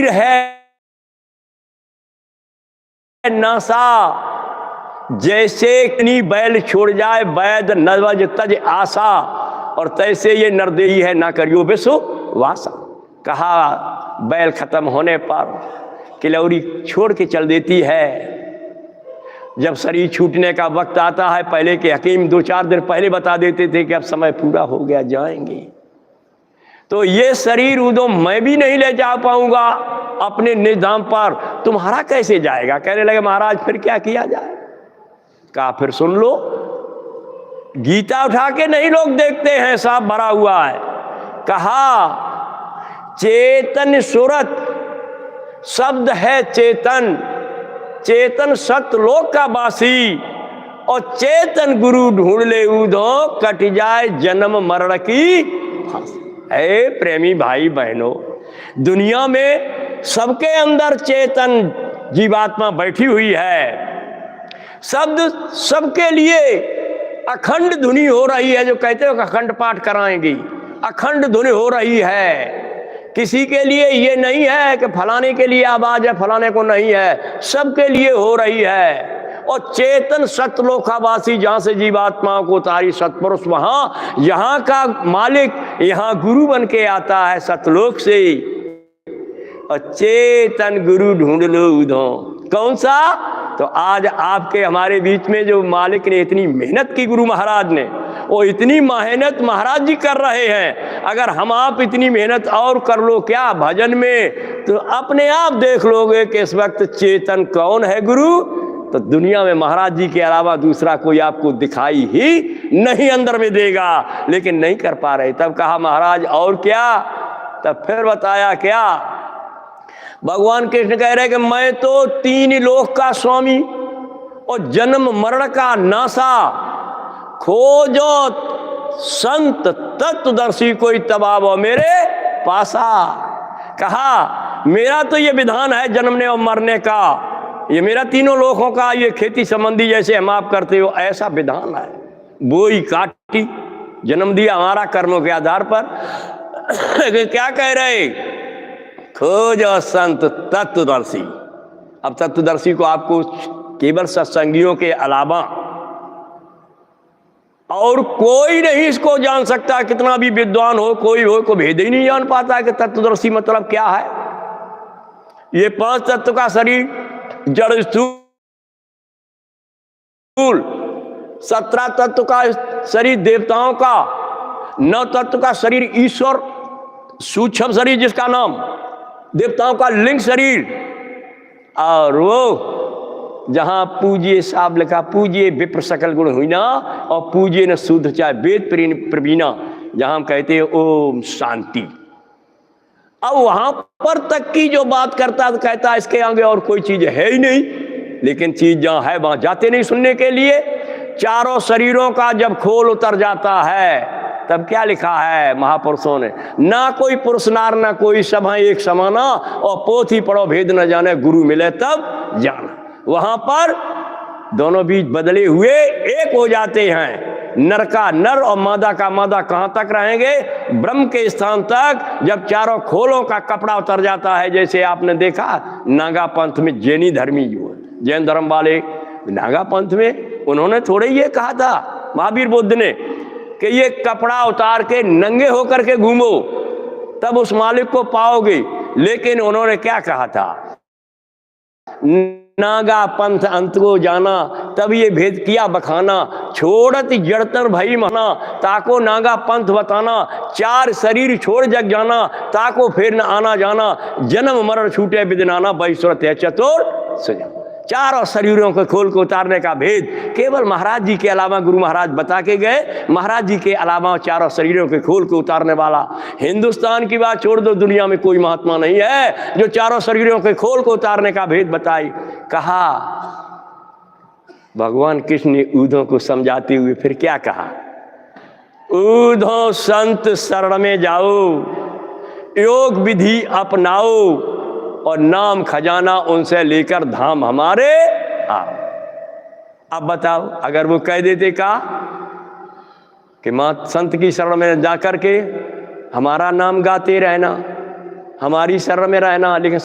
है नासा, जैसे इतनी बैल छोड़ जाए वैद नवज तज आशा, और तैसे ये नरदेही है ना करियो विश्व वासा। कहा बैल खत्म होने पर किलौरी छोड़ के चल देती है। जब शरीर छूटने का वक्त आता है, पहले के हकीम 2-4 दिन पहले बता देते थे कि अब समय पूरा हो गया, जाएंगे। तो ये शरीर उदो मैं भी नहीं ले जा पाऊंगा अपने निजाम पर, तुम्हारा कैसे जाएगा। कहने लगे महाराज फिर क्या किया जाए। कहा फिर सुन लो, गीता उठा के नहीं लोग देखते हैं, साहब भरा हुआ है। कहा चेतन सुरत शब्द है चेतन, चेतन सतलोक का वासी, और चेतन गुरु ढूंढ ले उधो कट जाए जन्म मरण की फांसी। ऐ प्रेमी भाई बहनों, दुनिया में सबके अंदर चेतन जीवात्मा बैठी हुई है। शब्द सबके लिए अखंड धुनी हो रही है। जो कहते हो अखंड पाठ कराएंगी, अखंड धुनी हो रही है। किसी के लिए ये नहीं है कि फलाने के लिए आवाज है, फलाने को नहीं है, सबके लिए हो रही है। और चेतन सतलोकावासी, जहां से जीवात्माओं को तारी सतपुरुष, वहां यहाँ का मालिक यहाँ गुरु बन के आता है सतलोक से। और चेतन गुरु ढूंढ लो उधो, कौन सा। तो आज आपके हमारे बीच में जो मालिक ने इतनी मेहनत की, गुरु महाराज ने, वो इतनी मेहनत महाराज जी कर रहे हैं। अगर हम आप इतनी मेहनत और कर लो क्या भजन में, तो अपने आप देख लोगे कि इस वक्त चेतन कौन है गुरु। तो दुनिया में महाराज जी के अलावा दूसरा कोई आपको दिखाई ही नहीं अंदर में देगा, लेकिन नहीं कर पा रहे। तब कहा महाराज और क्या। तब फिर बताया क्या। भगवान कृष्ण कह रहे कि मैं तो 3 लोक का स्वामी और जन्म मरण का नासा, खोजो संत तत्वदर्शी कोई तबाव मेरे पासा। कहा मेरा तो ये विधान है जन्मने और मरने का, ये मेरा 3 लोकों का, ये खेती संबंधी जैसे हम आप करते हो ऐसा विधान है। बोई काटी, जन्म दिया हमारा कर्मों के आधार पर। क्या कह रहे, खोजो संत तत्वदर्शी। अब तत्वदर्शी को आपको केवल सत्संगियों के अलावा और कोई नहीं इसको जान सकता। कितना भी विद्वान हो, कोई हो, को भेद ही नहीं जान पाता कि तत्वदर्शी मतलब क्या है। ये 5 तत्व का शरीर जड़ स्थूल, 17 तत्व का शरीर देवताओं का, 9 तत्व का शरीर ईश्वर सूक्ष्म शरीर जिसका नाम, देवताओं का लिंग शरीर, और वो जहां पूजिए साहब लिखा, पूजिए विप्र सकल गुण हुई ना, और पूजिए न शुद्ध चाहे वेद प्रवीणा, जहां हम कहते हैं ओम शांति। अब वहां पर तक की जो बात करता तो कहता है इसके आगे और कोई चीज है ही नहीं। लेकिन चीज जहां है वहां जाते नहीं सुनने के लिए। चारों शरीरों का जब खोल उतर जाता है तब क्या लिखा है महापुरुषों ने, ना कोई पुरुष नार ना कोई सभा एक समाना, और पोथी पढ़ो भेद न जाने, गुरु मिले तब जाना। वहां पर दोनों बीच बदले हुए एक हो जाते हैं। नर का नर और मादा का मादा कहां तक रहेंगे, ब्रह्म के स्थान तक। जब चारों खोलों का कपड़ा उतर जाता है, जैसे आपने देखा नागा पंथ में जैनी धर्मी जो है, जैन धर्म वाले नागा पंथ में, उन्होंने थोड़े ये कहा था महावीर बुद्ध ने कि ये कपड़ा उतार के नंगे होकर के घूमो तब उस मालिक को पाओगे। लेकिन उन्होंने क्या कहा था, नागा पंथ अंत को जाना, तब ये भेद किया बखाना, छोड़त जड़तर भई मना, ताको नागा पंथ बताना, 4 शरीर छोड़ जग जाना, ताको फिर न आना जाना, जन्म मरण छूटे विदिनाना, बैसुरत है चतुर सजा। 4 शरीरों को खोल को उतारने का भेद केवल महाराज जी के अलावा गुरु महाराज बता के गए। महाराज जी के अलावा 4 शरीरों के खोल को उतारने वाला, हिंदुस्तान की बात छोड़ दो, दुनिया में कोई महात्मा नहीं है जो 4 शरीरों के खोल को उतारने का भेद बताई। कहा भगवान कृष्ण ने ऊधों को समझाते हुए फिर क्या कहा, ऊधो संत शरण में जाओ, योग विधि अपनाओ, और नाम खजाना उनसे लेकर धाम हमारे आओ। अब बताओ, अगर वो कह देते का कि मां संत की शरण में जाकर के हमारा नाम गाते रहना, हमारी शरण में रहना, लेकिन